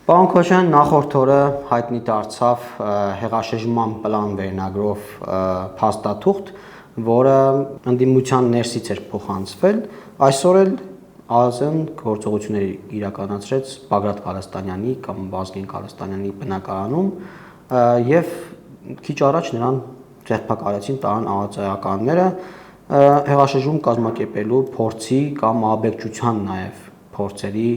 Պարոն Քոչարյան, նախորդ օրը հայտնի դարձավ հեղաշրջման պլան վերնագրով փաստաթուղթ, որը ընդդիմության ներսից էր փոխանցվել, այսօր էլ ԱԶ-ն գործողություններ իրականացրեց Բագրատ Ղալստանյանի կամ Վազգեն Ղալստանյանի բնակարանում եւ քիչ առաջ նրան ձերբակալեցին տարան ԱԱԾ-ականները հեղաշրջում կազմակերպելու փորձի կամ աբեկչության նաեւ փորձերի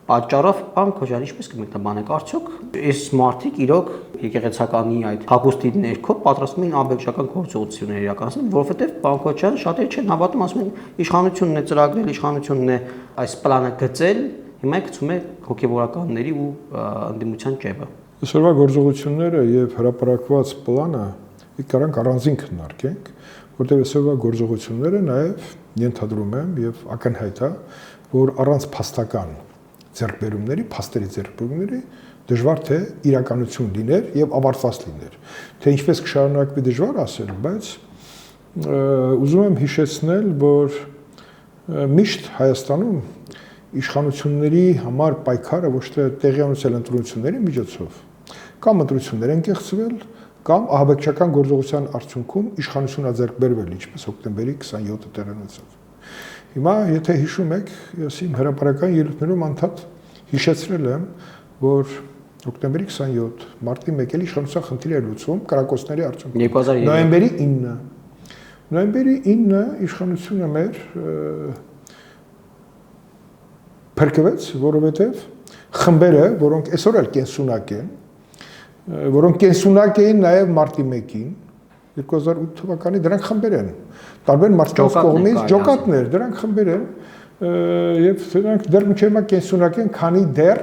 պատճառով պարոն Քոչարյան, ինչպես կմեկնաբանեք, արդյոք այս մարդիկ իրոք եկեղեցականի այդ հագուստի ներքո պատրաստվում են աբեկչական գործողություններ իրականացնել, որովհետև պարոն Քոչարյան շատերը չեն հավատում, ասում են իշխանությունն է ծրագրել, իշխանությունն է այս պլանը գծել, հիմա գցում է հոգևորականների ու ընդդիմության ճեպը։ Այսօրվա գործողությունները եւ հրապարակված պլանը կարանք առանձին քննարկենք, որտեղ այսօրվա գործողությունները նաեւ ենթադրում եմ եւ ակնհայտ է, որ առանց փաստական ձեռքբերումների, փաստերի ձեռքբերումների դժվար թե իրականություն լիներ եւ ավարտված լիներ։ Թե ինչպես կշարունակվի դժվար ասել, բայց ուզում եմ հիշեցնել, որ միշտ Հայաստանում իշխանությունների համար պայքարը ոչ թե տեղի ունեցել ընտրությունների միջոցով, կամ ընտրություններ են կեղծվել, կամ ահաբեկչական գործողության արդյունքում իշխանությունը ձեռքբերվել, ինչպես հոկտեմբերի 27-ը տեղի ունեցավ։ Հիմա, եթե հիշում եք, ես իմ հրապարակային ելույթներում անդադ հիշեցրել եմ, որ հոկտեմբերի 27, մարտի 1-ին իշխանության խնդիր էր լուծվում կրակոցների արդյունքում։ Նոյեմբերի 9-ը իշխանությունը մեր փրկվեց, որովհետև խմբերը, որոնք այսօր էլ կենսունակ են, որոնք կենսունակ էին նաև մարտի 1-ին 2008 թվականի, դրանք խմբեր են, տարբեր մարդկանց կողմից ջոկատներ, դրանք խմբեր են եւ դրանք դեռ մինչեւ հիմա կենսունակ են, քանի դեռ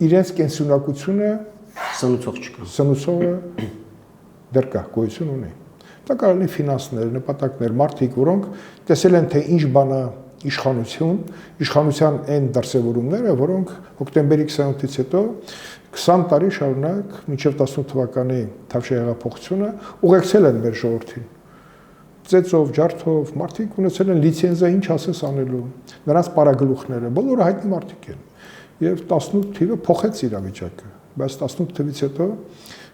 իրենց կենսունակությունը սնուցող չկա։ Սնուցողը դեռ կա, գոյություն ունի։ Դա կարող է ֆինանսներ, նպատակներ, մարդիկ, որոնք տեսել են թե ինչ բան է իշխանության այն դրսևորումները, որոնք հոկտեմբերի 27-ից հետո 20 տարի շարունակ մինչև 18 թվականի Թավշյա ուղեկցել են մեր ժողովրդին։ Ծեծով, ջարդով, մարդիկ ունեցել են լիցենզիա ինչ ասես անելու, նրանց պարագլուխները, բոլորը հայտնի մարդիկ են։ Եվ 18 թիվը փոխեց իրավիճակը, բայց 18 թվից հետո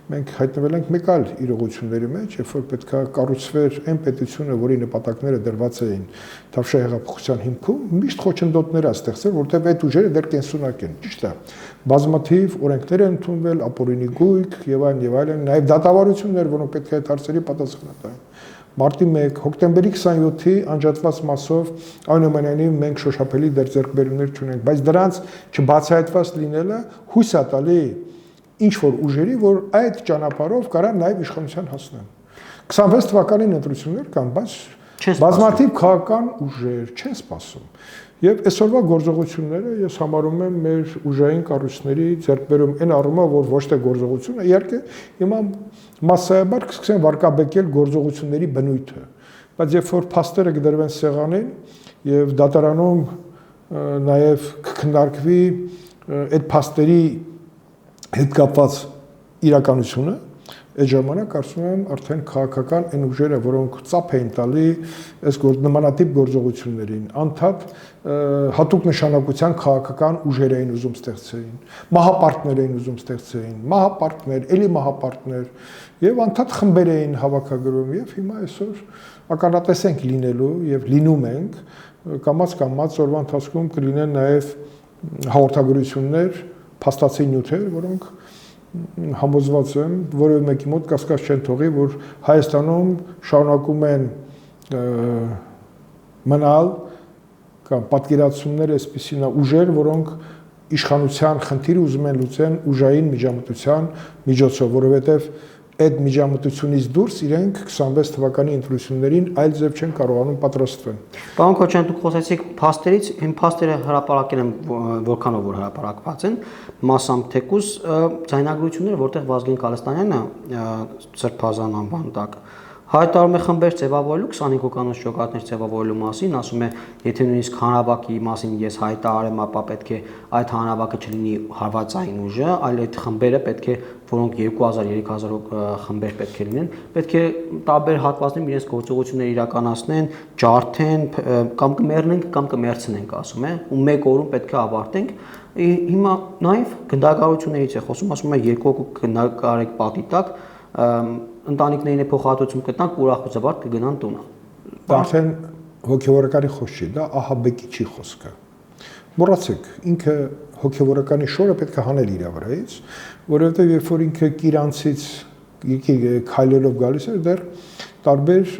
մենք հայտնվել ենք մեկ այլ իրողությունների մեջ, երբ որ պետքա կառուցվեր այն պետությունը, որի նպատակները դրված էին Թավշյա հեղափոխության հիմքում, միշտ խոչընդոտներ է ստեղծել, որտեղ այդ ուժերը դեռ կենսունակ են, ճիշտ է։ Բազմաթիվ օրենքներ են ընդունվել, ապօրինի գույք եւ այլն, նաեւ դատավարություններ, որոնք պետք է այդ հարցերի պատասխան տային։ Մարտի 1, հոկտեմբերի 27-ի անջատված մասով այնուամենայնիվ մենք շոշափելի դեռ ձեռքբերումներ չունենք, բայց դրանց չբացահայտված լինելը հույս է տալի ինչ որ ուժերի, որ այդ ճանապարհով կարան նաև իշխանության հասնեն։ 26 թվականին ընտրություններ կան, բայց բազմաթիվ քաղաքական ուժեր չեն սպասում։ Եվ այսօրվա գործողությունները ես համարում եմ մեր ուժային կառույցների ձեռքբերում այն առումով, որ ոչ թե գործողությունը, իհարկե հիմա մասսայաբար կսկսեն վարկաբեկել գործողությունների բնույթը, բայց երբ որ փաստերը կդրվեն սեղանին եւ դատարանում նաև կքննարկվի այդ փաստերի հետ կապված իրականությունը, այդ ժամանակ կարծում եմ արդեն քաղաքական այն ուժերը, որոնք ծափ էին տալի այս նմանատիպ գործողություններին, անդադ հատուկ նշանակության քաղաքական ուժեր էին ուզում ստեղծեին, մահապարտներ էին ուզում ստեղծեին, մահապարտներ, էլի մահապարտներ եւ անդադ խմբեր էին հավաքագրում եւ հիմա այսօր ականատես ենք լինելու եւ լինում ենք կամաց օրվա ընթացքում կլինեն նաեւ հաղորդագրություններ, փաստացի նյութեր, որոնք համոզված եմ, որևէ մեկի մոտ կասկած չեն թողի, որ Հայաստանում շարունակում են մնալ կամ պատկերացումներ այսպիսին ուժեր, որոնք իշխանության խնդիրը ուզում են լուծեն ուժային միջամտության միջոցով, որովհետև այդ միջամտությունից դուրս իրենք 26 թվականի ընտրություններին այլ ձև չեն կարողանում պատրաստվել։ Պարոն Քոչարյան, դուք խոսեցիք փաստերից, այն փաստերը հրապարակել են որքանով որ հրապարակված են, մասամբ թեկուզ ձայնագրությունները, որտեղ Վազգեն Ղալստանյանը Սրբազան անվան տակ Հայտարարում է խմբեր ձևավորելու 25 հոգանոց ջոկատներ ձևավորելու մասին, ասում է, եթե նույնիսկ հանրավակի մասին ես հայտարարեմ, ապա պետք է այդ հանրավակը չլինի հարվածային ուժը, այլ այդ խմբերը պետք է, որոնք 2000-3000 խմբեր պետք է լինեն, պետք է տարբեր հատվածներում իրենց գործողությունները իրականացնեն, ջարդեն, կամ կմեռնենք, կամ կմեռցնենք, ասում է, ու մեկ օրում պետք է ավարտենք։ Հիմա նաև գնդակահարություններից է խոսում, ասում է, 2 հոգու գնդակահարեք պատի տակ ընտանիքներին է փոխհատուցում կտանք, ուրախ ու զվարթ կգնան տունը։ Դա արդեն հոգևորականի խոսք չի, դա ահաբեկիչի խոսքը։ Մոռացեք, ինքը հոգևորականի շորը պետք է հանել իր վրայից, որովհետև երբ որ ինքը Կիրանցից քայլելով գալիս էր, դեռ տարբեր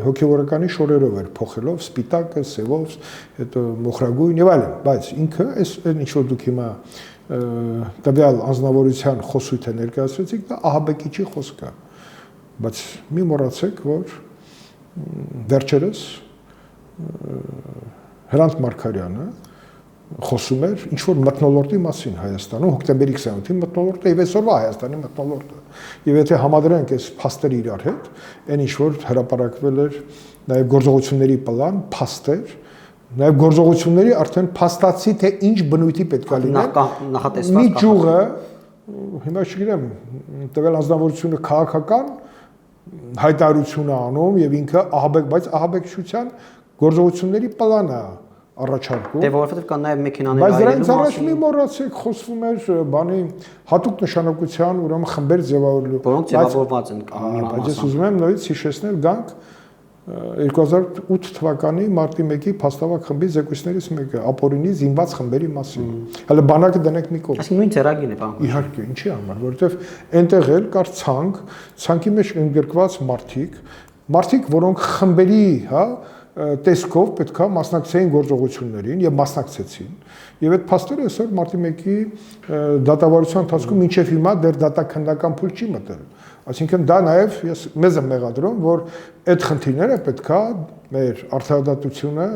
հոգևորականի շորերով էր փոխելով, սպիտակը, սևով, հետո մոխրագույն եւ այլն, բայց ինքը այս ինչ որ դուք հիմա տվյալ անձնավորության խոսույթը ներկայացրեցիք, դա ահաբեկիչի խոսք է։ Բայց մի մոռացեք, որ վերջերս Հրանտ Մարգարյանը խոսում էր ինչ որ մթնոլորտի մասին Հայաստանում, հոկտեմբերի 28-ին մթնոլորտը եւ այսօրվա Հայաստանի մթնոլորտը։ Եվ եթե համադրենք այս փաստերը իրար հետ, այն ինչ որ հրապարակվել էր նաեւ գործողությունների պլան, փաստեր, նաեւ գործողությունների արդեն փաստացի թե ինչ բնույթի պետք է լինեն, նախատեսված մի ճյուղը, հիմա չգիտեմ, տվյալ անձնավորությունը քաղաքական հայտարարություն է անում եւ ինքը ահաբեկ, բայց ահաբեկչության գործողությունների պլան է առաջարկում։ Դե որովհետեւ կան նաեւ մեքենաներ բայց դրանից առաջ մի մոռացեք, խոսվում էր բանի հատուկ նշանակության ուրեմն խմբեր ձևավորելու, որոնք ձևավորված են բայց ես ուզում եմ նույնիսկ հիշեցնել գանք 2008 թվականի մարտի 1-ի փաստավակ խմբի զեկույցներից մեկը ապօրինի զինված խմբերի մասին։ Հələ բանակը դնենք մի կողմ։ Այսինքն նույն ծերագին է բան։ Իհարկե, ինչի համար, որովհետև այնտեղ էլ կար ցանկ, ցանկի մեջ ընդգրկված մարդիկ, որոնք խմբերի, հա, տեսքով պետքա մասնակցեին գործողություններին եւ մասնակցեցին։ Եվ այդ փաստերը այսօր մարտի 1-ի դատավարության ընթացքում մինչեւ հիմա դեռ դատաքննական փուլ չի մտել։ Այսինքն դա նաև մեզ է մեղադրում, որ այդ խնդիրները պետքա մեր արդարադատությունը,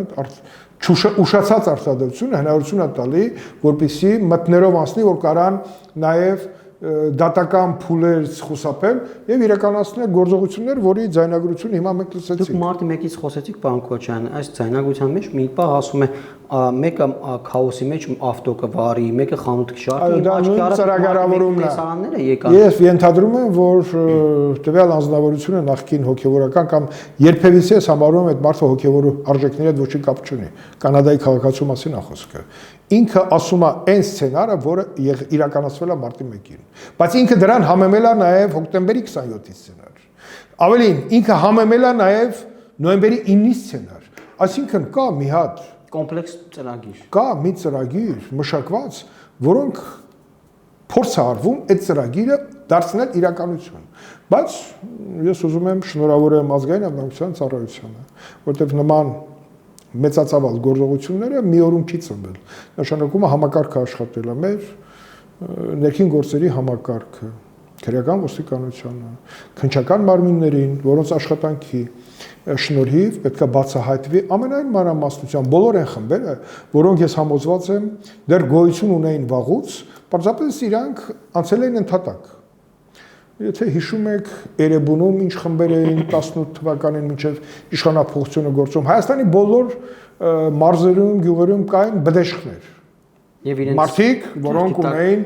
ուշացած արդարադատությունը հնարավորություն է տալի, որպեսզի մտներով անցնի, որ կարան նաև դատական փուլեր խուսափել եւ իրականացնել գործողություններ, որի ձայնագրությունը հիմա մենք լսեցինք։ Դուք մարտի 1-ից խոսեցիք, պարոն Քոչյան, այս ձայնագրության մեջ մի բան ասում է, մեկը քաոսի մեջ ավտո կվարի, մեկը խանութ կշարքի, աչքի ծրագրավորումն է։ Տեսարանները եկան։ Ես ենթադրում եմ, որ տվյալ անձնավորությունը նախկին հոգևորական կամ երբևիցե ես համարում եմ այդ մարդը հոգևոր արժեքների հետ ոչինչ կապ չունի։ Կանադայի քաղաքացու մասին է խոսքը։ Ինքը ասում է այն սցենարը, որը իրականացվել է մարտի 1-ին։ Բայց ինքը դրան համեմել է նաև հոկտեմբերի 27-ի սցենար։ Ավելին, ինքը համեմել է նաև նոյեմբերի 9-ի սցենար։ Այսինքն կա մի հատ կոմպլեքս ծրագիր։ Կա մի ծրագիր մշակված, որոնք փորձ է արվում այդ ծրագիրը դարձնել իրականություն։ Բայց ես ուզում եմ շնորհավորեմ ազգային անվտանգության ծառայությանը, որտեղ նման մեծածավալ գործողությունները մի օրում չի ծնվել։ Նշանակում է համակարգը աշխատել է մեր ներքին գործերի համակարգը, քրեական ոստիկանությանը, քննչական մարմիններին, որոնց աշխատանքի շնորհիվ պետք է բացահայտվի ամենայն մանրամասնությամբ բոլոր այն խմբերը, որոնք ես համոզված եմ դեռ գոյություն ունեին վաղուց, պարզապես իրանք անցել են ընդհատակ։ Եթե հիշում եք Էրեբունում ինչ խմբեր էին 18 թվականին մինչև իշխանափոխությունը գործում, Հայաստանի բոլոր մարզերում, գյուղերում կային բդեշխներ։ Եվ իրենց մարդիկ, որոնք ունեին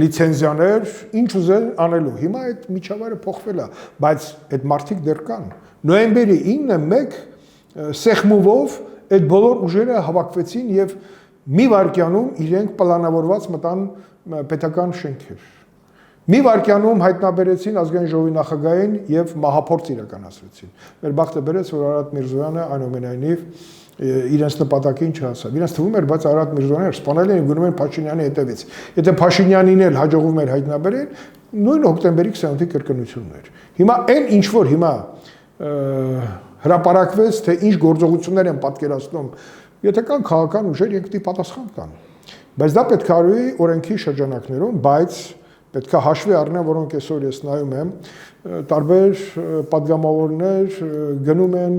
լիցենզիաներ, ինչ ուզեն անելու։ Հիմա այդ միջավայրը փոխվել է, բայց այդ մարդիկ դեռ կան։ Նոյեմբերի 9-ը մեկ սեղմովով այդ բոլոր ուժերը հավաքվեցին եւ մի վայրկյանում իրենք պլանավորված մտան պետական շենքեր։ Մի վայրկյանում հայտնաբերեցին ազգային ժողովի նախագահին եւ մահափորձ իրականացրեցին։ Մեր բախտը բերեց, որ Արարատ Միրզոյանը այնուամենայնիվ իրենց նպատակին չհասավ։ Իրենց թվում էր, բայց Արարատ Միրզոյանը սպանել են գնում են Փաշինյանի հետևից։ Եթե Փաշինյանին էլ հաջողվում էր հայտնաբերել, նույն հոկտեմբերի 28-ի կրկնությունն էր։ Հիմա այն ինչ որ հիմա հրապարակվեց, թե ինչ գործողություններ են պատկերացնում, եթե կան քաղաքական ուժեր, իրենք պետք է պատասխան տան։ Բայց դա պետք է արվի օրենքի շրջանակներում, բայց պետք է հաշվի առնեն, որոնք այսօր ես նայում եմ, տարբեր падգամավորներ գնում են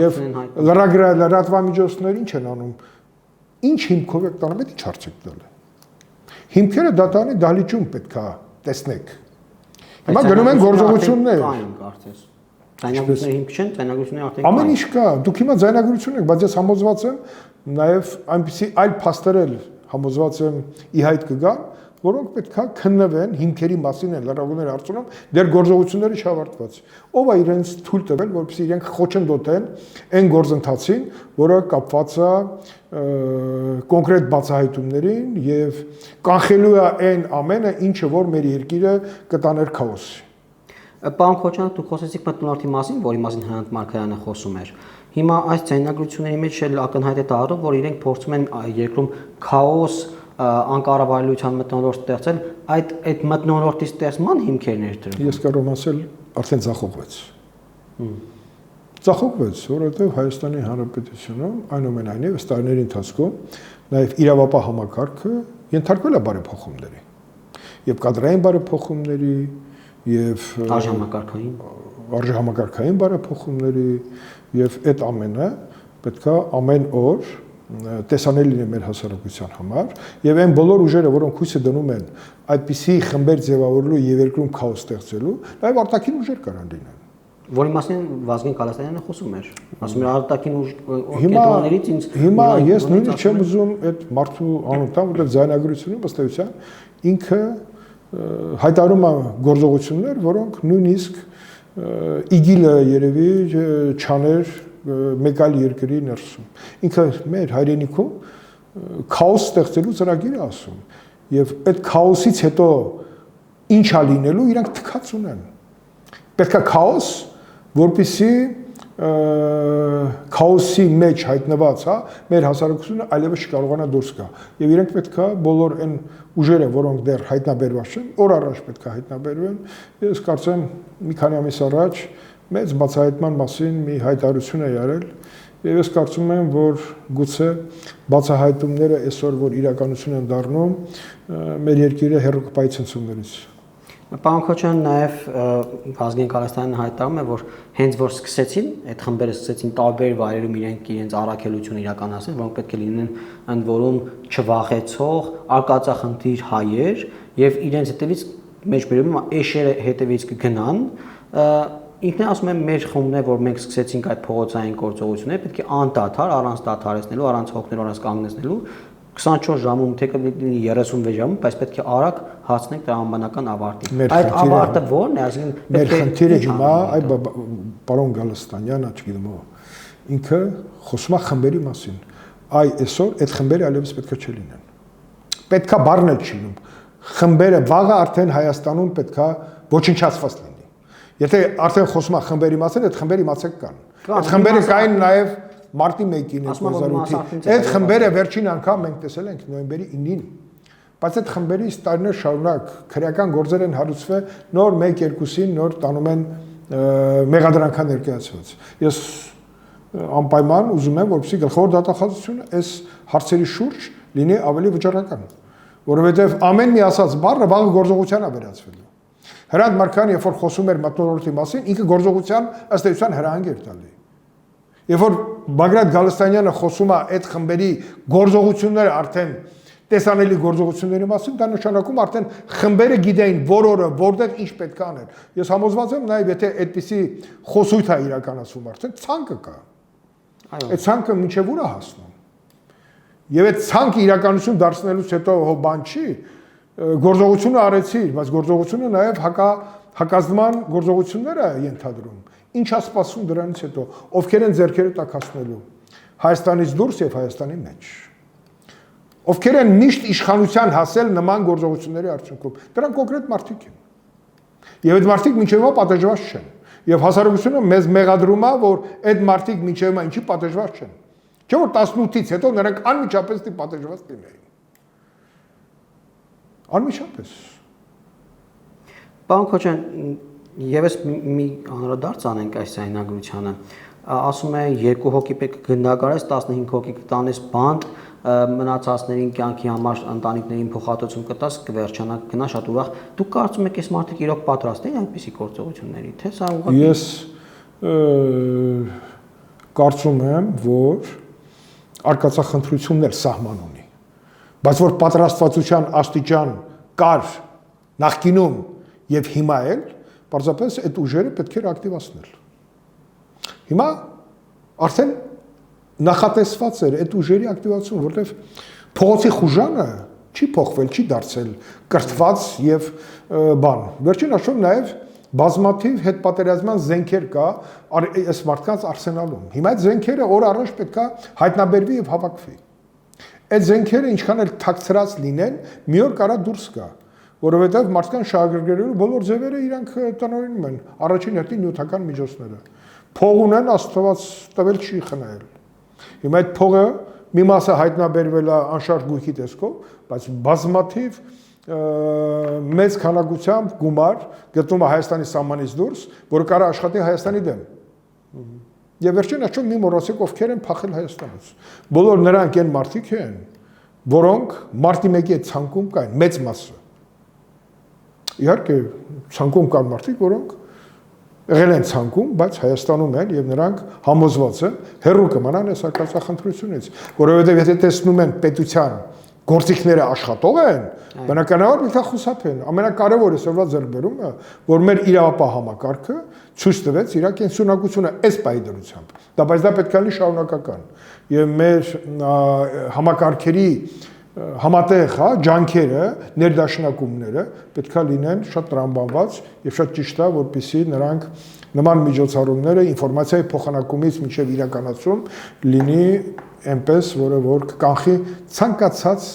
եւ լրատվամիջոցներ ինչ են անում։ Ինչ հիմքով եք տանում, դա ինչ հարցեք տալ։ Հիմքերը դատանի դահլիճում պետք է տեսնեք։ Հիմա գնում են գործողություններ։ Ձայնագրությունների հիմք չեն, ձայնագրությունները արդեն ամեն ինչ կա, դուք հիմա ձայնագրություն եք, բայց ես համոզված եմ նաև այնպիսի այլ փաստեր էլ համոզված եմ ի հայտ կգան, որոնք պետք է քննվեն, հիմքերի մասին են լրագրողները հարցնում, դեր գործողությունները չավարտված։ Ով է իրենց թույլ տվել, որպեսզի իրենք խոչընդոտեն այն գործընթացին, որը կապված է կոնկրետ բացահայտումներին եւ կանխելու է այն ամենը, ինչը որ մեր երկիրը կտաներ քաոսի։ Պարոն Քոչարյան, դուք խոսեցիք մթնոլորտի մասին, որի մասին Հրանտ Մարգարյանը խոսում էր։ Հիմա այս ձայնագրությունների մեջ էլ ակնհայտ է դառնում, որ իրենք փորձում են երկրում քաոս, անկառավարելիության մթնոլորտ ստեղծել, այդ մթնոլորտի ստեղծման հիմքերն էր դրում։ Ես կարող եմ ասել, արդեն ձախողվեց։ Ձախողվեց, որովհետև Հայաստանի Հանրապետությունում այնուամենայնիվ ըստ տարիների ընթացքում նաև իրավապահ համակարգը ենթարկվել է բարեփոխումների։ Եվ կադրային բարեփոխումների, եւ արժեհամակարգային բարեփոխումների եւ այդ ամենը պետքա ամեն օր տեսանելի լինի մեր հասարակության համար եւ այն բոլոր ուժերը, որոնք հույսը դնում են այդպիսի խմբեր ձևավորելու եւ երկրում քաոս ստեղծելու, նաեւ արտաքին ուժեր կարան լինեն։ Որի մասին Վազգեն Կալաստանյանը խոսում էր։ Ասում էր արտաքին ուժ կենտրոններից ինձ հիմա ես նույնիսկ չեմ ուզում այդ մարդու անուն տամ, որտեղ ձայնագրությունը ըստ էության ինքը հայտարարում է գործողություններ, որոնք նույնիսկ իգիլը երևի չաներ մեկ այլ երկրի ներսում։ Ինքը մեր հայրենիքում քաոս ստեղծելու ծրագիր է ասում, եւ այդ քաոսից հետո ինչ է լինելու, իրանք թքած ունեն։ Պետք է քաոս, որպեսզի քաոսի մեջ հայտնված, հա, մեր հասարակությունը այլևս չկարողանա դուրս գա։ Եվ իրենք պետք է բոլոր այն ուժերը, որոնք դեռ հայտնաբերված չեն, օր առաջ պետք է հայտնաբերվեն։ Ես կարծեմ մի քանի ամիս առաջ մեծ բացահայտման մասին մի հայտարարություն է արել, եւ ես կարծում եմ, որ գուցե բացահայտումները այսօր որ իրականություն են դառնում, մեր երկիրը հեռու կպայի ցնցումներից։ Պարոն Քոչարյան, նաև Վազգեն Կալաստանյանը հայտարարում է, որ հենց որ սկսեցին, այդ խմբերը սկսեցին տարբեր վայրերում իրենց առաքելություն իրականացնել, որոնք պետք է լինեն ընդ որում չվախեցող, արկածախնդիր հայեր եւ իրենց հետևից մեջբերում էշերը հետևից կգնան, ինքն է ասում է մեր խումբն է, որ մենք սկսեցինք այդ փողոցային գործողությունները, պետք է անդադար, առանց դադարեցնելու, առանց հոգնելու, առանց կանգնեցնելու 24 ժամում, թե կլինի 36 ժամում, բայց պետք է արագ հասնենք տրամաբանական ավարտին։ Այդ ավարտը ո՞րն է, այսինքն մեր խնդիրը հիմա, այ պարոն Գալստանյանը, չգիտեմ ո, ինքը խոսում է խմբերի մասին։ Այ այսօր այդ խմբերը այլևս պետք է չլինեն։ Պետք է բառն էլ չի լինում։ Խմբերը վաղը արդեն Հայաստանում պետք է ոչնչացված լինի։ Եթե արդեն խոսում է խմբերի մասին, այդ խմբերը իմացեք կան։ Այդ խմբերը կային նաև Մարտի 1-ին 2008-ին։ Այդ խմբերը վերջին անգամ մենք տեսել ենք նոյեմբերի 9-ին։ Բայց այդ խմբերի տարիներ շարունակ քրեական գործեր են հարուցվել, նոր 1-2-ին նոր տանում են մեղադրանքան ներկայացված։ Ես անպայման ուզում եմ, որպեսզի գլխավոր դատախազությունը այս հարցերի շուրջ լինի ավելի վճռական, որովհետև ամեն մի ասած բառը վաղ գործողության է վերածվելու։ Հրանտ Մարգարյանը, երբ որ խոսում էր մթնոլորտի մասին, ինքը գործողության ըստ էության հրահանգ էր տալի։ Երբ որ Բագրատ Գալստանյանը խոսում է այդ խմբերի գործողությունները արդեն տեսանելի գործողությունների մասին, դա նշանակում արդեն խմբերը գիտեին որ օրը, որտեղ ինչ պետք է անել։ Ես համոզված եմ նաև եթե այդպիսի խոսույթ է իրականացվում արդեն ցանկը կա։ Այդ ցանկը մինչև ուր է հասնում։ Եվ այդ ցանկը իրականություն դարձնելուց հետո հո բան չի, գործողությունը արեցի, բայց գործողությունը նաև հակազդման գործողությունները ենթադրում։ Ինչ է սպասում դրանից հետո, ովքեր են ձեռքերը տաքացնելու Հայաստանից դուրս եւ Հայաստանի մեջ։ Ովքեր են միշտ իշխանության հասել նման գործողությունների արդյունքում, դրանք կոնկրետ մարդիկ են։ Եվ այդ մարդիկ մինչև հիմա պատժված չեն։ Եվ հասարակությունը մեզ մեղադրում է, որ այդ մարդիկ մինչև հիմա ինչի պատժված չեն։ Չէ՞ որ 18-ից հետո նրանք անմիջապես պատժված լինեին։ Անմիջապես։ Պարոն Քոչարյան, Եվս մի անդրադարձ անենք այս ձայնագրությանը, ասում է 2 հոգի պետք է գնդակարես, 15 հոգի կտանես բանտ, մնացածներին կյանքի համար ընտանիքներին փոխհատուցում կտաս, կվերջանա, գնա շատ ուրախ։ Դուք կարծում եք այս մարդիկ իրոք պատրաստ են այնպիսի գործողությունների, թե սա ուղղակի։ Ես կարծում եմ, որ արկածախնդրություններ սահման ունի, բայց որ պատրաստվածության աստիճան կար նախկինում եւ հիմա էլ Պարզապես այդ ուժերը պետք է ակտիվացնել։ Հիմա արդեն նախատեսված էր այդ ուժերի ակտիվացում, որտեղ փողոցի խուժանը չի փոխվել, չի դարձել կրթված եւ բան։ Վերջին հաշվով նաեւ բազմաթիվ հետպատերազմյան զենքեր կա այս մարդկանց արսենալում։ Հիմա այդ զենքերը օր առաջ պետքա հայտնաբերվի եւ հավաքվի։ Այդ զենքերը ինչքան էլ թաքցրած լինեն, մի օր կարա դուրս գա, որովհետեւ մարդկան շահագրգռելու բոլոր ձևերը իրանք տնօրինում են, առաջին հերթին նյութական միջոցները։ Փող ունեն, Աստված տվել չի խնայել։ Հիմա այդ փողը մի մասը հայտնաբերվել է անշարժ գույքի տեսքով, բայց բազմաթիվ մեծ քանակությամբ գումար գտնում է Հայաստանի սահմանից դուրս, որը կարա աշխատի Հայաստանի դեմ։ Եվ վերջին հաշվով մի մոռացեք ովքեր են փախել Հայաստանից։ Բոլոր նրանք այն մարդիկ են, որոնք մարտի 1-ի ցանկում կային, մեծ մասը։ Իհարկե, ցանկում կան մարդիկ, որոնք եղել են ցանկում, բայց Հայաստանում են եւ նրանք համոզված են հերո կմնան այս արկածախնդրությունից, որովհետեւ եթե տեսնում են պետության գործիքները աշխատող են, բնականաբար պետք է խուսափեն։ Ամենակարևորը սրված ձեռքբերումը, որ մեր իրավապահ համակարգը ցույց տվեց իր կենսունակությունը այս պահի դրությամբ։ Բայց դա պետք է լինի շարունակական։ Եվ մեր համակարգերի համատեղ, ջանքերը, ներդաշնակումները պետք է լինեն շատ տրամաբանված եւ շատ ճիշտ է, որպեսզի նրանք նման միջոցառումները ինֆորմացիայի փոխանակումից մինչև իրականացում լինի այնպես, որ կանխի ցանկացած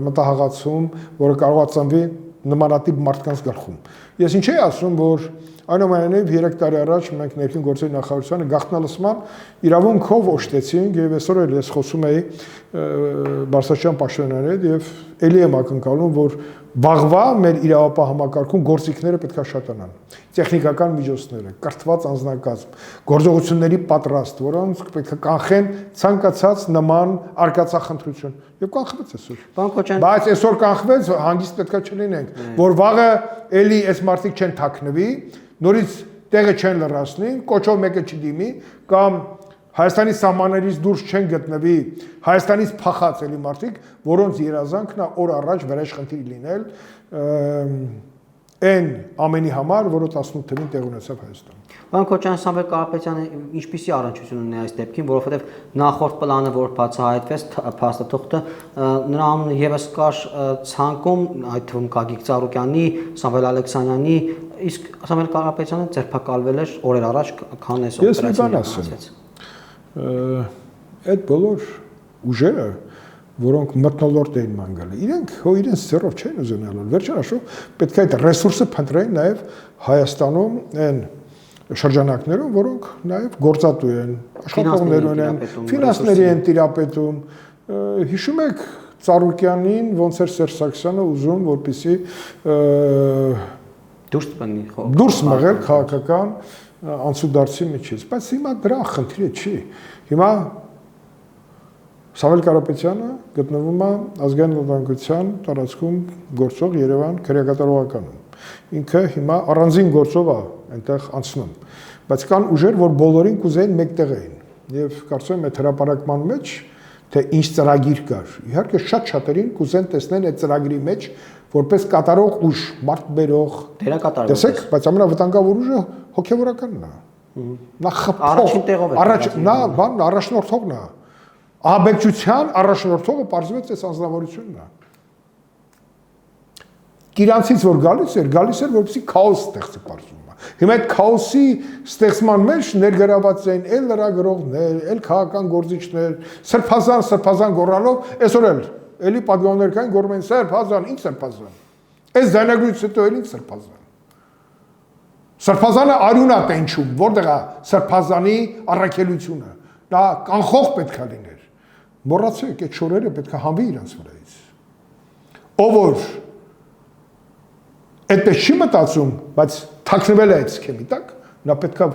մտահղացում, որը կարող է ծնվի նմանատիպ մարդկանց գլխում։ Ես ինչ եի ասում, որ այնուամենայնիվ 3 տարի առաջ մենք ներքին գործերի նախարարությանը գաղտնալսման իրավունքով օժտեցինք եւ այսօր էլ ես խոսում էի Բարսաշյան պաշտոնյաների հետ եւ ելի եմ ակնկալում, որ վաղվա մեր իրավապահ համակարգում գործիքները պետք է շատանան։ Տեխնիկական միջոցները, կրթված անձնակազմ, գործողությունների պատրաստ, որոնց պետք է կանխեն ցանկացած նման արկածախնդրություն։ Եվ կանխվեց այսօր։ Բայց այսօր կանխվեց, հանգիստ պետք է չլինենք, որ վաղը ելի այս մարդիկ չեն թաքնվի, նորից տեղը չեն լրացնի, կոչով մեկը չդիմի, կամ Հայաստանի սահմաններից դուրս չեն գտնվի Հայաստանից փախած էլի մարդիկ, որոնց երազանքն է օր առաջ վրեժխնդիր լինել այն ամենի համար, որը 18 թվականին տեղ ունեցավ Հայաստանում։ Պարոն Քոչարյան, Սամվել Կարապետյանը ինչպիսի առնչություն ունի այս դեպքին, որովհետև նախորդ պլանը, որ բացահայտվեց փաստաթուղթը, նրա անունը եւս կար ցանկում, այդ թվում Գագիկ Ծառուկյանի, Սամվել Ալեքսանյանի, իսկ Սամվել Կարապետյանը ձերբակալվել էր օրեր առաջ, քան այս օպերացիան։ Այդ բոլոր ուժերը, որոնք մթնոլորտ էին ման գալի, իրենց ձեռով չեն ուզենալու։ Վերջին հաշվով պետք է այդ ռեսուրսը փնտրեն նաև Հայաստանում այն շրջանակներում, որոնք նաև գործատու են, աշխատողներ ունեն, ֆինանսների են տիրապետում։ Հիշում եք Ծառուկյանին ոնց էր Սերժ Սարգսյանը ուզում, որպեսզի դուրս մղել քաղաքական անցուդարձի միջից, բայց հիմա դրա խնդիրը չի։ Հիմա Սամվել Կարապետյանը գտնվում է ազգային անվտանգության տարածքում գործող Երևան քրեակատարողականում։ Ինքը հիմա առանձին գործով է այնտեղ անցնում, բայց կան ուժեր, որ բոլորին կուզեն մեկտեղ էին։ Եվ կարծում եմ այդ հրապարակման մեջ թե ինչ ծրագիր կար։ Իհարկե շատ-շատերին կուզեն տեսնել այդ ծրագրի մեջ որպես կատարող ուժ, մարդ բերող, դերակատար։ Տեսեք, բայց ամենավտանգավոր ուժը հոգևորականն է։ Նա առաջին տեղով է։ Նա բան առաջնորդողն է։ Ահաբեկչության առաջնորդողը պարզվեց այս անձնավորությունն է։ Իրանցից որ գալիս էր, որպեսզի քաոս ստեղծի պարզվում է։ Հիմա այդ քաոսի ստեղծման մեջ ներգրաված են էլ լրագրողներ, էլ քաղաքական գործիչներ, սրբազան գոռալով, այսօր էլի պատգամներ կային գոռում են սրբազան, ինչ սրբազան։ Այս ձայնագրությունից հետո էլ ինչ սրբազան։ Սրբազանը արյուն է տենչում, որտեղ է սրբազանի առաքելությունը։ Դա կանխող պետք է լիներ։ Մոռացեք, այդ շորերը պետք է հանվի իրենց վրայից։ Ով որ այդպես չի մտածում, բայց թաքնվել է այդ սքեմի տակ, նա պետք է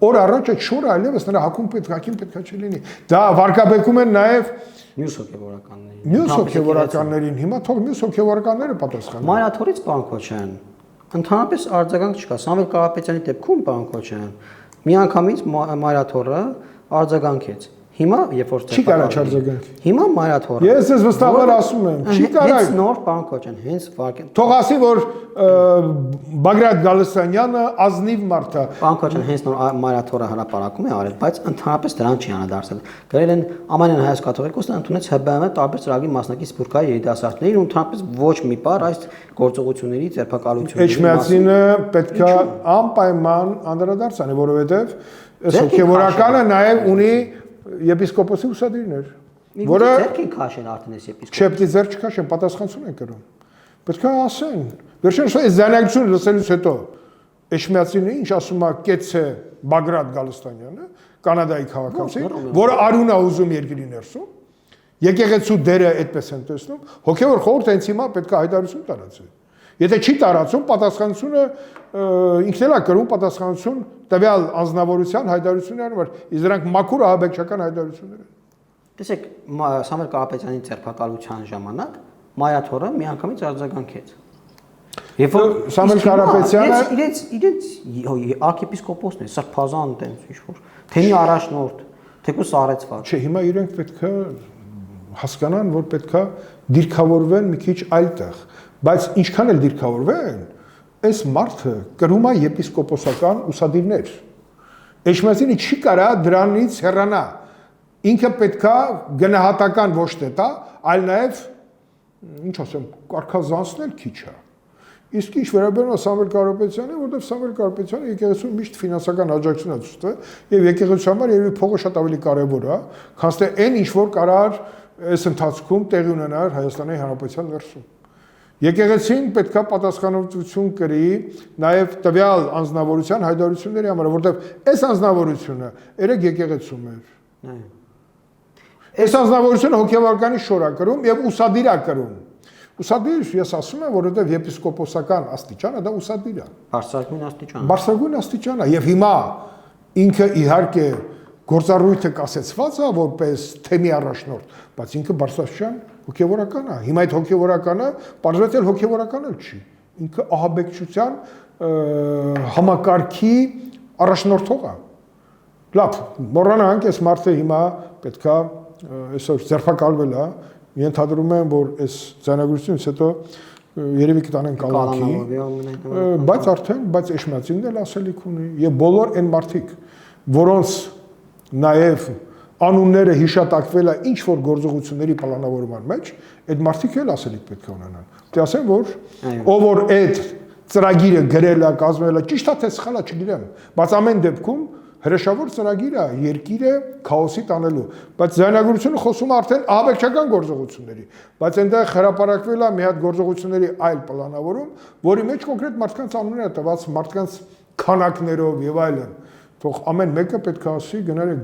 օր առաջ այդ շորը այլևս նրա հակում պետք է չլինի։ Դա վարկաբեկում են նաև մյուս հոգևորականներին։ Հիմա թող մյուս հոգևորականները պատասխանեն։ Մայրաթորից պարոն Քոչարյան, ընդհանրապես արձագանք չկա։ Սամվել Կարապետյանի դեպքում պարոն Քոչարյան, միանգամից Մայրաթորը արձագանքեց։ Հիմա երբ որ Չի կարա չարձագանքի։ Հիմա մայրաթորը։ Ես ես վստահաբար ասում եմ, չի կարա։ Հենց նոր պարոն Քոչյան, հենց վարկեն։ Թող ասի, որ Բագրատ Գալստանյանը ազնիվ մարդ է։ Պարոն Քոչյան, հենց նոր մայրաթորը հրապարակում է արել, բայց ընդհանրապես դրան չի անդրադարձել։ Գրել են ԱՄՆ-ն հայոց կաթողիկոսն ընդունեց ՀԲՄ տարբեր ծրագրի մասնակից սփյուռքայի երիտասարդներին ու ընդհանրապես ոչ մի բառ այս գործողությունների ձերբակալությունների Էջմիածինը պետքա անպայման անդրադարձ անի, որովհետև այս հոգևորականը նաև ունի եպիսկոպոսի ուսադիրներ, որը ձերքին քաշեն արդեն այս եպիսկոպոսը։ Չեպտի ձեր չքաշեն, պատասխանություն են կրում։ Պետքա ասեն։ Վերջինս այս զանագությունը լսելուց հետո Էջմիածինը ինչ ասում է կեցե Բագրատ Գալստանյանը, Կանադայի քաղաքացի, որը արյուն է ուզում երկրի ներսում, եկեղեցու դերը այդպես են տեսնում, հոգևոր խորհուրդը հենց հիմա պետքա հայտարարություն տարածի։ Եթե չի տարածում, պատասխանությունը ինքն էլ է կրում պատասխանություն տվյալ անձնավորության հայտարարություններ, որ դրանք մաքուր ահաբեկչական հայտարարություններ են։ Տեսեք, Սամվել Կարապետյանի ձերբակալության ժամանակ մայրաթորը միանգամից արձագանքեց։ Երբ որ Սամվել Կարապետյանը իրենց arczepiskopos-ն է, սրբազան տենց ինչ-որ թեմի առաջնորդ, թեկուզ արեցված։ Չէ, հիմա իրենք պետքա հասկանան, որ պետքա դիրքավորվեն մի քիչ այլ տեղ, բայց ինչքան էլ դիրքավորվեն, այս մարդը կրում է եպիսկոպոսական ուսադիրներ։ Էջմիածինը չի կարա դրանից հեռանա։ Ինքը պետքա գնահատական ոչ թե տա, այլ նաև ինչ ասեմ, կարգազանցնել քիչ է։ Իսկ ինչ վերաբերում է Սամվել Կարապետյանին, որտեղ Սամվել Կարապետյանը եկեղեցու միշտ ֆինանսական աջակցություն է ցույց տվել, եւ եկեղեցու համար երևի փողը շատ ավելի կարեւոր է, քան թե այն ինչ որ կարար այս ընթացքում տեղի ունենար Հայաստանի Հանրապետության ներսում։ Եկեղեցին պետքա պատասխանատվություն կրի նաև տվյալ անձնավորության հայտարարությունների համար, որտեղ այս անձնավորությունը երեք եկեղեցում էր։ Այս անձնավորությունը հոգևորականի շոր է կրում եւ ուսադիր է կրում։ Ուսադիր ես ասում եմ, որովհետեւ եպիսկոպոսական աստիճանը դա ուսադիր է։ Բարձրագույն աստիճան։ Բարձրագույն աստիճան է եւ հիմա ինքը իհարկե գործառույթը կասեցված է որպես թեմի առաջնորդ, բայց ինքը բարձրաստիճան հոգևորական է։ Հիմա այդ հոգևորականը պարզվեց էլ հոգևորական էլ չի։ Ինքը ահաբեկչության համակարգի առաջնորդող է։ Լավ, մոռանանք այս մարդը հիմա պետքա այսօր ձերբակալվել է, ենթադրում եմ, որ այս ձայնագրությունից հետո երևի կտանեն կալանքի, բայց արդեն Էջմիածինն էլ ասելիք ունի եւ բոլոր այն մարդիկ, որոնց նաև անունները հիշատակվել է ինչ որ գործողությունների պլանավորման մեջ, այդ մարդիկ էլ ասելիք պետք է ունենան։ Դե ասեմ, որ ով որ այդ ծրագիրը գրել է, կազմել է, ճիշտ է թե սխալ է, չգիտեմ, բայց ամեն դեպքում հրեշավոր ծրագիր է երկիրը քաոսի տանելու, բայց ձայնագրությունը խոսում է արդեն ահաբեկչական գործողությունների, բայց այնտեղ հրապարակվել է մի հատ գործողությունների այլ պլանավորում, որի մեջ կոնկրետ մարդկանց անունները տված, մարդկանց քանակներով եւ այլն։ Թող ամեն մեկը պետք է ասի, գնալեք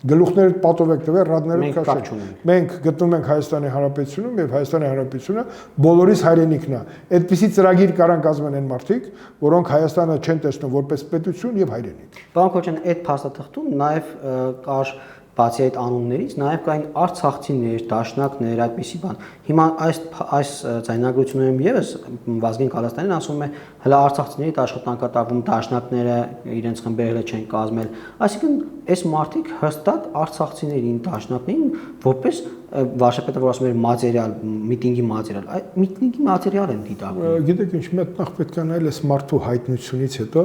գլուխները պատովեք տվել, ռադները քաշեք։ Մենք գտնվում ենք Հայաստանի Հանրապետությունում եւ Հայաստանի Հանրապետությունը բոլորիս հայրենիքն է։ Այդպիսի ծրագիր կարան կազմեն այն մարդիկ, որոնք Հայաստանը չեն տեսնում որպես պետություն եւ հայրենիք։ Պարոն Քոչյան, այդ փաստաթղթում նաեւ կար բացի այդ անուններից, նաև կային արցախցիներ, դաշնակներ, այդպիսի բան։ Հիմա այս ձայնագրություններում եւս Վազգեն Կալաստանյանն ասում է, հələ արցախցիների աշխատանքատավում դաշնակները իրենց խմբերը չեն կազմել։ Այսինքն այս մարդիկ հստակ արցախցիներին, դաշնակներին որպես վարշապետը որ ասում էր մատերիալ, միտինգի մատերիալ, այդ միտինգի մատերիալ են դիտարկում։ Գիտեք ինչ, մենակ պետք է նայել այս մարդու հայտնությունից հետո,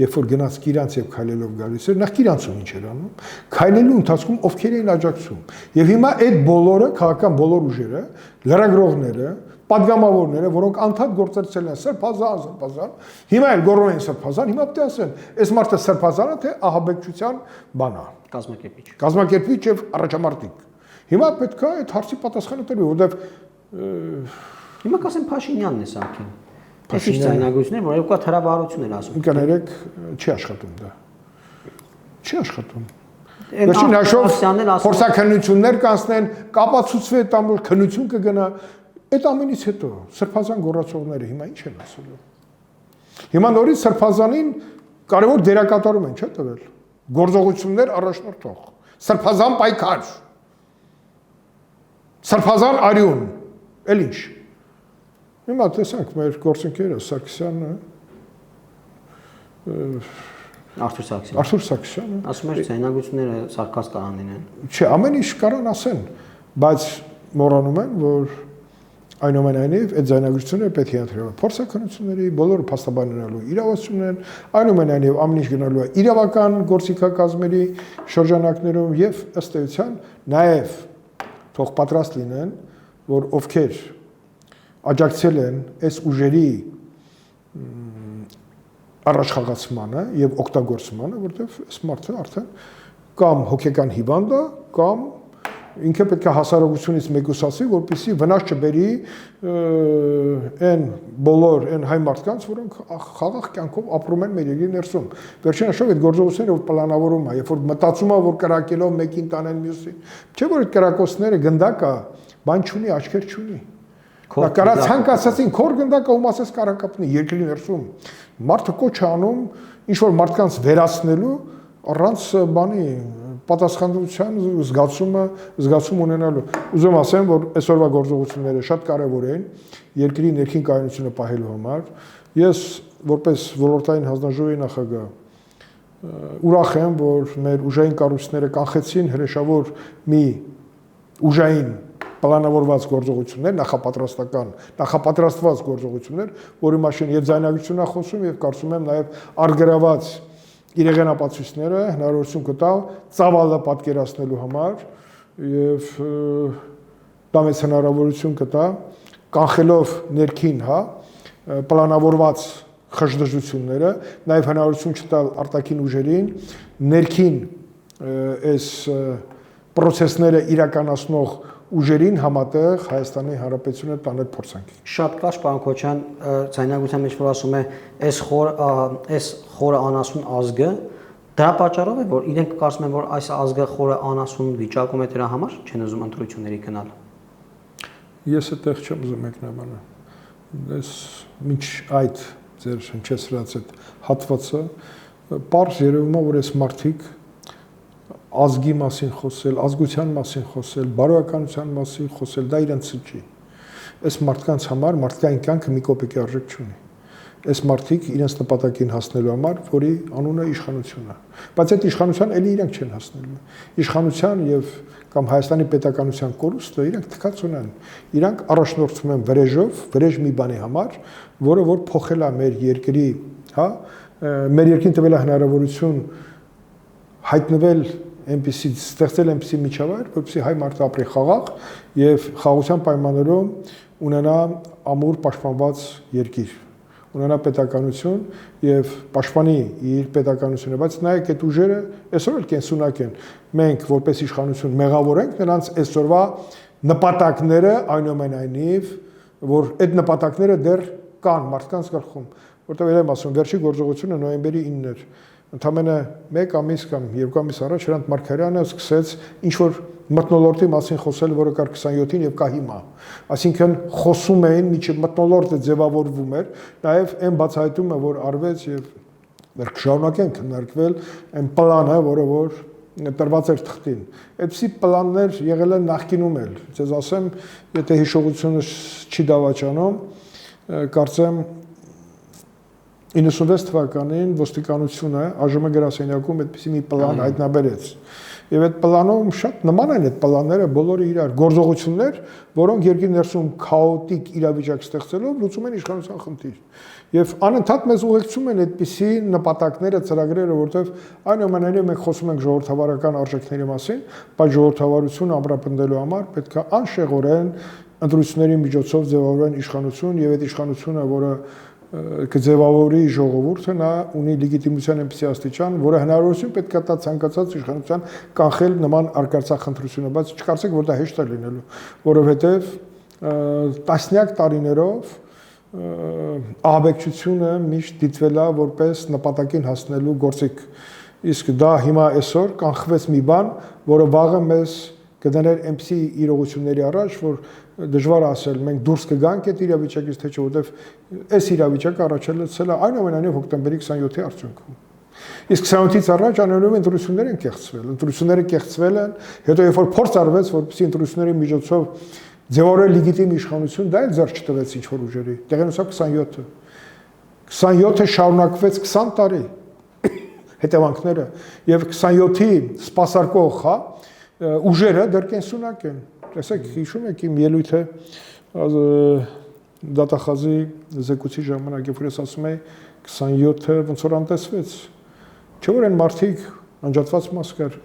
երբ որ գնաց Կիրանց եւ քայլելով գալիս էր, նախ Կիրանցում ինչ էր անում, քայլելու ընթացքում ովքեր էին աջակցում։ Եվ հիմա այդ բոլորը, քաղաքական բոլոր ուժերը, լրագրողները, պատգամավորները, որոնք անդադ գործեցել են սրբազան, հիմա էլ գոռում են սրբազան, հիմա պետք է ասեն, այս մարդը սրբազան է թե ահաբեկչության բան է, կազմակերպիչ եւ առաջամարտիկ։ Հիմա պետք է այդ հարցի պատասխանը տրվի, որովհետեւ հիմա կասեն Փաշինյանն է սարքին։ Այսինքն ձայնագրություններ, որ երկու հատ հրավառություն էր ասում։ Ընկերներեք չի աշխատում դա։ Չի աշխատում։ Վերջին հաշվով փորձաքննություններ կանցնեն, կապացուցվի այդ ամբողջ քննություն կգնա։ Այդ ամենից հետո սրբազան գոռացողները հիմա ինչ են ասելու։ Հիմա նորից սրբազանին կարևոր դերակատարում են, չէ՞ տվել։ Գործողություններ առաջնորդող, սրբազան պայքար, սրբազան արյուն, էլ ինչ։ Հիմա տեսանք մեր գործընկերը Սարգսյանը Արթուր Սարգսյանը։ Ասում էր ցայնագությունները սարկած կարան լինեն։ Չէ, ամեն ինչ կարան ասեն, բայց մոռանում են, որ այնուամենայնիվ այդ ցայնագությունները պետք է ընտրել փորձականությունների, բոլոր փաստաբանելու իրավասությունն են, այնուամենայնիվ ամեն ինչ գնալու է իրավական գործիքակազմերի շրջանակներում եւ ըստ էության նաեւ թող պատրաստ լինեն, որ ովքեր աջակցել են այս ուժերի առաջխաղացմանը եւ օգտագործմանը, որտեղ այս մարդը արդեն կամ հոգեկան հիվանդ է, կամ ինքը պետք է հասարակությունից մեկուսացի, որպեսզի վնաս չբերի այն բոլոր այն հայ մարդկանց, որոնք խաղաղ կյանքով ապրում են մեր երկրի ներսում։ Վերջին հաշվով այդ գործողությունները որ պլանավորում է, երբ որ մտածում է, որ կրակելով մեկին տանեն մյուսին, չէ՞ որ այդ կրակոցները գնդակը բան չունի, աչքեր չունի։ Դա կարա ցանկացածին քոր գնդակը ում ասես կարակապնի երկրի ներսում։ Մարդը կոչ է անում ինչ որ մարդկանց վերացնելու առանց բանի պատասխանատվության զգացում ունենալու։ Ուզում ասեմ, որ այսօրվա գործողությունները շատ կարևոր են երկրի ներքին կայունությունը պահելու համար։ Ես որպես ոլորտային հանձնաժողովի նախագահ ուրախ եմ, որ մեր ուժային կառույցները կանխեցին հրեշավոր մի ուժային պլանավորված գործողություններ, նախապատրաստված գործողություններ, որի մասին եւ ձայնագրությունն է խոսում եւ կարծում եմ նաեւ արգրաված իրեղենապացույցները հնարավորություն կտա ծավալը պատկերացնելու համար եւ դա մեծ հնարավորություն կտա կանխելով ներքին, պլանավորված խժդժությունները, նաեւ հնարավորություն չտալ արտաքին ուժերին ներքին այս process-ները իրականացնող ուժերին համատեղ Հայաստանի Հանրապետությունը տանել փորձանքի։ Շատ կարճ պարոն Քոչյան, ցայնագության մեջ որ ասում է այս խորը անասուն ազգը, դրա պատճառով է, որ իրենք կարծում են, որ այս ազգը խորը անասուն վիճակում է դրա համար, չեն ուզում ընտրությունների գնալ։ Ես այդտեղ չեմ ուզում մեկնաբանել։ Այս մինչ այդ ձեր հնչեցրած այդ հատվածը պարզ երևում է, որ այս մարդիկ ազգի մասին խոսել, ազգության մասին խոսել, բարոյականության մասին խոսել, դա իրենց չի։ Այս մարդկանց համար մարդկային կյանքը մի կոպեկի արժեք չունի։ Այս մարդիկ իրենց նպատակին հասնելու համար, որի անունը իշխանությունն է։ Բայց այդ իշխանության էլի իրենք չեն հասնելու։ Իշխանության եւ կամ Հայաստանի պետականության կորուստը իրենք թքած ունեն։ Իրանք առաջնորդվում են վրեժով, վրեժ մի բանի համար, որը որ փոխել է մեր երկրի, մեր երկրին տվել է հնարավորություն հայտնվել այնպեսի ստեղծել այնպեսի միջավայր, որպեսզի հայ մարդը ապրի խաղաղ եւ խաղաղության պայմաններում ունենա ամուր պաշտպանված երկիր, ունենա պետականություն եւ պաշտպանի իր պետականությունը, բայց նայեք այդ ուժերը այսօր էլ կենսունակ են։ Մենք որպես իշխանություն մեղավորենք նրանց այսօրվա նպատակները, այնուամենայնիվ, որ այդ նպատակները դեռ կան մարդկանց գլխում, որտեղ եմ ասում, վերջի գործողությունը նոյեմբերի 9-ն էր։ Ընդամենը 1 ամիս կամ 2 ամիս առաջ Հրանտ Մարգարյանը սկսեց ինչ-որ մթնոլորտի մասին խոսել, որը կար 27-ին եւ կա հիմա։ Այսինքն խոսում էին, միջև մթնոլորտը ձևավորվում էր, նաեւ այն բացահայտումը, որ արվեց եւ դեռ կշարունակեն քննարկվել այն պլանը, որը որ տրված էր թղթին։ Այդպիսի պլաններ եղել են նախկինում էլ։ Ձեզ ասեմ, եթե հիշողությունը չի դավաճանում, կարծեմ 96 թվականին ոստիկանությունը ԱԺՄ գրասենյակում այդպիսի մի պլան հայտնաբերեց։ Եվ այդ պլանում շատ նման են այդ պլանները բոլորը իրար գործողություններ, որոնք երկրի ներսում քաոտիկ իրավիճակ ստեղծելով լուծում են իշխանության խնդիր։ Եվ անընդհատ մեզ ուղեկցում են այդպիսի նպատակները, ծրագրերը, որտեղ այնուամենայնիվ մենք խոսում ենք ժողովրդավարական արժեքների մասին, բայց ժողովրդավարությունը ամրապնդելու համար պետք է անշեղորեն ընտրությունների միջոցով ձևավորեն իշխանություն եւ այդ իշխանությունը, որը կձևավորի ժողովուրդը, նա ունի լեգիտիմության այնպիսի աստիճան, որը հնարավորություն պետք է տա ցանկացած իշխանության կանխել նման արկածախ ընտրությունը, բայց չկարծեք, որ դա հեշտ է լինելու, որովհետև տասնյակ տարիներով ահաբեկչությունը միշտ դիտվել է որպես նպատակին հասնելու գործիք։ Իսկ դա հիմա այսօր կանխվեց մի բան, որը վաղը մեզ կդներ այնպիսի իրողությունների առաջ, որ դժվար ասել, մենք դուրս կգանք այդ իրավիճակից, թե չէ, որովհետև այս իրավիճակը առաջացել է այնուամենայնիվ հոկտեմբերի 27-ի արդյունքում։ Իսկ 28-ից առաջ անոնիմը ընտրություններ են կեղծվել, ընտրությունները կեղծվել են, հետո երբ որ փորձ արվեց, որպեսզի ընտրությունների միջոցով ձևավորել լեգիտիմ իշխանություն, դա էլ ձեռք չտվեց ինչ-որ ուժերի։ Տեղենուսավ 27-ը։ 27-ը շարունակվեց 20 տարի։ հետևանքները եւ 27-ի սպասարկող, հա, ուժերը դեռ կենսունակ են։ Տեսեք, հիշում եք իմ ելույթը դատախազի զեկույցի ժամանակ, երբ որ ես ասում եի 27-ը ոնց որ անտեսվեց։ Չէ՞ որ այն մարդիկ անջատված մաս կար,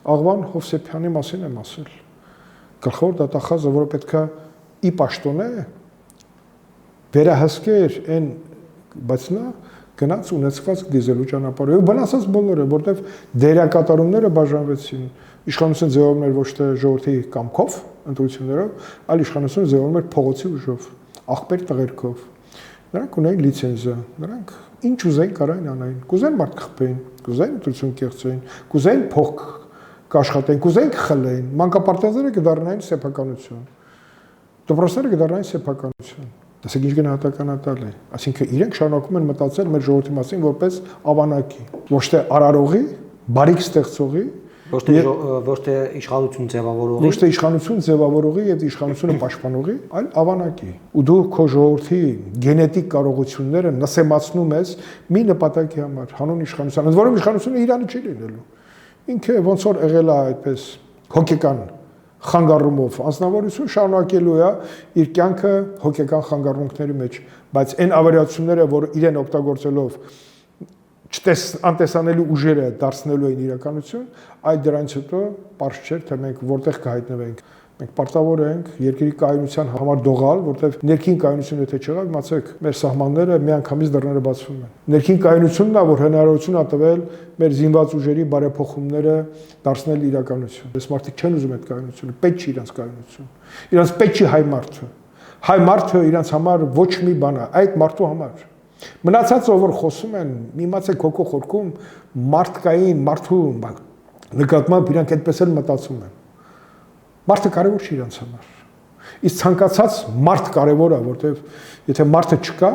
Աղվան Հովսեփյանի մասին եմ ասել։ Գլխավոր դատախազը, որը պետքա ի պաշտոնե վերահսկեր այն, բայց նա գնաց ունեցված դիզելու ճանապարհով, վնասած բոլորը, որտեվ դերակատարումները բաժանվեցին, իշխանություն ձևավորում էր ոչ թե ժողովրդի կամքով, ընտրություններով, այլ իշխանությունը ձևավորում էր փողոցի ուժով, աղբեր տղերքով։ Նրանք ունեին լիցենզիա, նրանք ինչ ուզեն կարային անային, կուզեն մարդ կխփեին, կուզեն ընտրություն կեղծեին, կուզեն փող կաշխատեին, կուզեն կխլեին, մանկապարտեզները կդառնային սեփականություն, դպրոցները կդառնային սեփականություն։ Տեսեք ինչ գնահատականատալ է, այսինքն իրենք շարունակում են մտածել մեր ժողովրդի մասին որպես ավանակի, ոչ թե արարողի, բարիք ստեղծողի, ոչ թե իշխանություն ձևավորողի, ոչ թե իշխանություն ձևավորողի եւ իշխանությունը պաշտպանողի, այլ ավանակի։ Ու դու քո ժողովրդի գենետիկ կարողությունները նսեմացնում ես մի նպատակի համար, հանուն իշխանության, ընդ որում իշխանությունը Իրանը չի լինելու։ Ինքը ոնց որ եղել է այդպես հոգեկան խանգարումով անձնավորություն շարունակելու է իր կյանքը հոգեկան խանգարումների մեջ, բայց այն ավերածությունները, որ իրեն օգտագործելով անտեսանելի ուժերը դարձնելու են իրականություն, այդ դրանից հետո պարզ չէ, թե մենք որտեղ կհայտնվենք։ Մենք պարտավոր ենք երկրի կայունության համար դողալ, որտեղ ներքին կայունությունը եթե չեղավ, իմացեք, մեր սահմանները միանգամից դռները բացվում են։ Ներքին կայունությունն է, որ հնարավորություն է տվել մեր զինված ուժերի բարեփոխումները դարձնել իրականություն։ Այս մարդիկ չեն ուզում այդ կայունությունը, պետք չի իրանց կայունություն։ Իրանց պետք չի հայ մարդը։ Հայ մարդը իրանց համար ոչ մի բան է, այդ մարդու համար։ Մնացածը որ խոսում են, իմացեք հոգու խորքում մարդկային մարդու նկատմամբ իրանք այդպես էլ մտածում են։ Մարդը կարևոր չի իրանց համար։ Իսկ ցանկացած մարդ կարևոր է, որտեղ եթե մարդը չկա,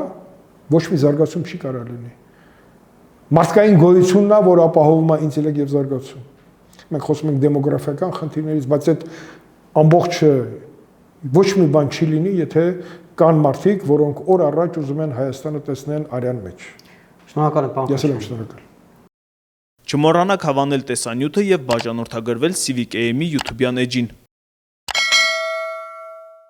ոչ մի զարգացում չի կարող լինի։ Մարդկային գոյությունն է, որ ապահովում է ինտելեկտ եւ զարգացում։ Մենք խոսում ենք դեմոգրաֆիական խնդիրներից, բայց այդ ամբողջը ոչ մի բան չի լինի, եթե կան մարդիկ, որոնք օր առաջ ուզում են Հայաստանը տեսնեն արյան մեջ։ Շնորհակալ եմ, պարոն։ Ես էլ եմ շնորհակալ։ Չմոռանաք հավանել տեսանյութը եւ բաժանորդագրվել Civic AM-ի YouTube-յան էջին։